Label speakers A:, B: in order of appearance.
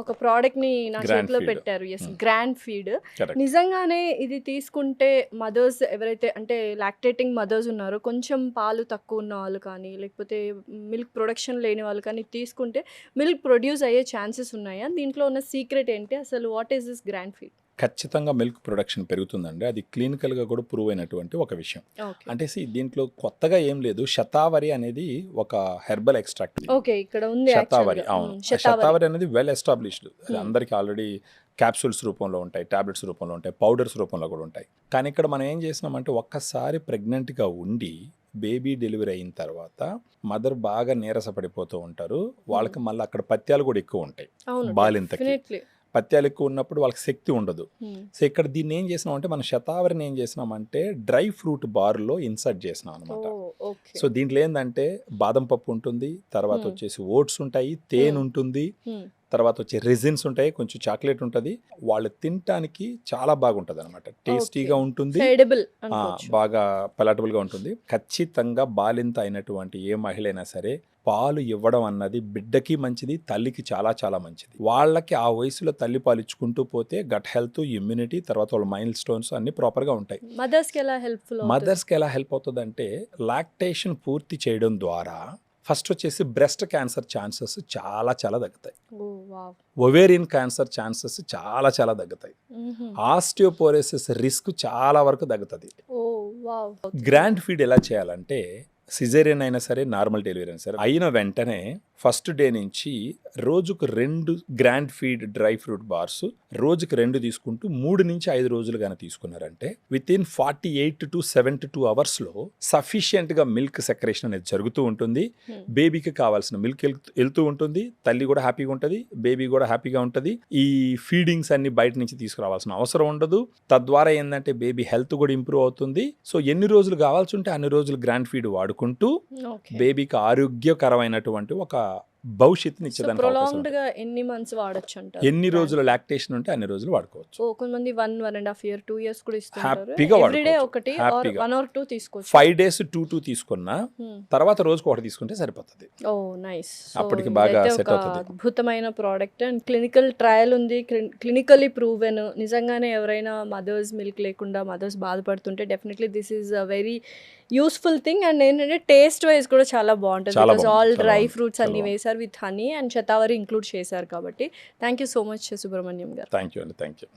A: ఒక ప్రోడక్ట్ ని నా
B: Grand
A: చేతిలో
B: feed.
A: పెట్టారు. Yes, grand feed.
B: Correct.
A: నిజంగానే ఇది తీసుకుంటే మదర్స్ ఎవరైతే అంటే లాక్టేటింగ్ మదర్స్ ఉన్నారో, కొంచెం పాలు తక్కువ ఉన్న వాళ్ళు కానీ లేకపోతే మిల్క్ ప్రొడక్షన్ లేని వాళ్ళు కానీ తీసుకుంటే మిల్క్ ప్రొడ్యూస్ అయ్యే ఛాన్సెస్ ఉన్నాయా? దీంట్లో ఉన్న సీక్రెట్ ఏంటి అసలు? What is this grand feed?
B: ఖచ్చితంగా మిల్క్ ప్రొడక్షన్ పెరుగుతుందండి. అది క్లినికల్గా కూడా ప్రూవ్ అయినటువంటి ఒక విషయం.
A: ఓకే.
B: అంటే దీంట్లో కొత్తగా ఏం లేదు. శతావరి అనేది ఒక హెర్బల్ ఎక్స్ట్రాక్ట్.
A: ఓకే, ఇక్కడ ఉంది
B: శతావరి,
A: యాక్చువల్గా.
B: అవును.
A: శతావరి.
B: శతావరి అనేది వెల్ ఎస్టాబ్లిష్డ్. అది అందరికీ ఆల్రెడీ క్యాప్సూల్స్ రూపంలో ఉంటాయి, టాబ్లెట్స్ రూపంలో ఉంటాయి, పౌడర్స్ రూపంలో కూడా ఉంటాయి. కానీ ఇక్కడ మనం ఏం చేసినామంటే ఒక్కసారి ప్రెగ్నెంట్గా ఉండి బేబీ డెలివరీ అయిన తర్వాత మదర్ బాగా నీరస పడిపోతూ ఉంటారు. వాళ్ళకి మళ్ళీ అక్కడ పత్యాలు కూడా ఎక్కువ ఉంటాయి.
A: అవును,
B: బాలింతకి
A: డెఫినెట్లీ.
B: పత్యాలు ఎక్కువ ఉన్నప్పుడు వాళ్ళకి శక్తి ఉండదు. సో ఇక్కడ దీన్ని ఏం చేసినామంటే మన శతావరిని ఏం చేసినామంటే డ్రై ఫ్రూట్ బార్లో ఇన్సర్ట్ చేసినాం అనమాట.
A: ఓకే.
B: సో దీంట్లో ఏంటంటే బాదం పప్పు ఉంటుంది, తర్వాత వచ్చేసి ఓట్స్ ఉంటాయి, తేనె ఉంటుంది, తర్వాత వచ్చే రెజిన్స్ ఉంటాయి, కొంచెం చాక్లెట్ ఉంటుంది. వాళ్ళు తినటానికి చాలా బాగుంటుంది అనమాట. టేస్టీగా ఉంటుంది,
A: ఎడిబుల్
B: బాగా పలాటబుల్గా ఉంటుంది. ఖచ్చితంగా బాలింత అయినటువంటి ఏ మహిళ అయినా సరే పాలు ఇవ్వడం అన్నది బిడ్డకి మంచిది, తల్లికి చాలా చాలా మంచిది. వాళ్ళకి ఆ వయసులో తల్లి పాలు ఇచ్చుకుంటూ పోతే గట్ హెల్త్, ఇమ్యూనిటీ, తర్వాత వాళ్ళ మైల్ స్టోన్స్ అన్ని ప్రాపర్గా ఉంటాయి.
A: మదర్స్కి ఎలా హెల్ప్ఫుల్?
B: మదర్స్కి ఎలా హెల్ప్ అవుతుంది అంటే లాక్టేషన్ పూర్తి చేయడం ద్వారా ఫస్ట్ వచ్చేసి బ్రెస్ట్ క్యాన్సర్ ఛాన్సెస్ చాలా చాలా తగ్గుతాయి. ఒవేరియన్ క్యాన్సర్ ఛాన్సెస్ చాలా చాలా తగ్గుతాయి. ఆస్టియోపోరోసిస్ రిస్క్ చాలా వరకు తగ్గుతుంది. గ్రాండ్ ఫీడ్ ఎలా చేయాలంటే సిజేరియన్ అయినా సరే, నార్మల్ డెలివరీ అయినా సరే, అయిన వెంటనే ఫస్ట్ డే నుంచి రోజుకు 2 grand feed dry fruit bars రోజుకు 2 తీసుకుంటూ 3 నుంచి 5 రోజులు కానీ తీసుకున్నారంటే విత్ ఇన్ 48 to 72 అవర్స్లో సఫిషియెంట్గా మిల్క్ సెక్రేషన్ అనేది జరుగుతూ ఉంటుంది. బేబీకి కావాల్సిన మిల్క్ వెళ్తూ ఉంటుంది, తల్లి కూడా హ్యాపీగా ఉంటుంది, బేబీ కూడా హ్యాపీగా ఉంటుంది. ఈ ఫీడింగ్స్ అన్ని బయట నుంచి తీసుకురావాల్సిన అవసరం ఉండదు. తద్వారా ఏంటంటే బేబీ హెల్త్ కూడా ఇంప్రూవ్ అవుతుంది. సో ఎన్ని రోజులు కావాల్సి ఉంటే అన్ని రోజులు గ్రాండ్ ఫీడ్ వాడుకుంటూ బేబీకి ఆరోగ్యకరమైనటువంటి ఒక భవిష్యత్తుని ఇచ్చేదానికి
A: ప్రొలాంగ్డ్ గా ఎన్ని మంత్స్ వాడొచ్చు అంటారు?
B: ఎన్ని రోజులు లాక్టేషన్ ఉంటే అన్ని రోజులు వాడుకోవచ్చు.
A: కొంతమంది 1.5 year 2 years కూడా ఇస్తారు.
B: హ్యాపీగా
A: ఎవ్రీడే ఒకటి ఆర్ 1 or 2 తీసుకోవచ్చు.
B: 5 days 2 తీసుకున్నా తర్వాత రోజుకు ఒకటి తీసుకుంటే సరిపోతుంది.
A: ఓ నైస్.
B: అప్పటికి బాగా సెట్ అవుతుంది.
A: అద్భుతమైన ప్రోడక్ట్ అండ్ క్లినికల్ ట్రయల్ ఉంది, క్లినికల్లీ ప్రూవెన్. నిజంగానే ఎవరైనా మదర్స్ మిల్క్ లేకుండా మదర్స్ బాధపడుతుంటే definitely this is a very useful thing. And ఏంటంటే టేస్ట్ వైజ్ కూడా చాలా బాగుంటుంది. బికాస్ ఆల్ డ్రై ఫ్రూట్స్ అన్ని వేసారు with honey and shatavari include చేశారు కాబట్టి. Thank you so much Subrahmanyam గారు.
B: థ్యాంక్ యూ అండి. Thank you.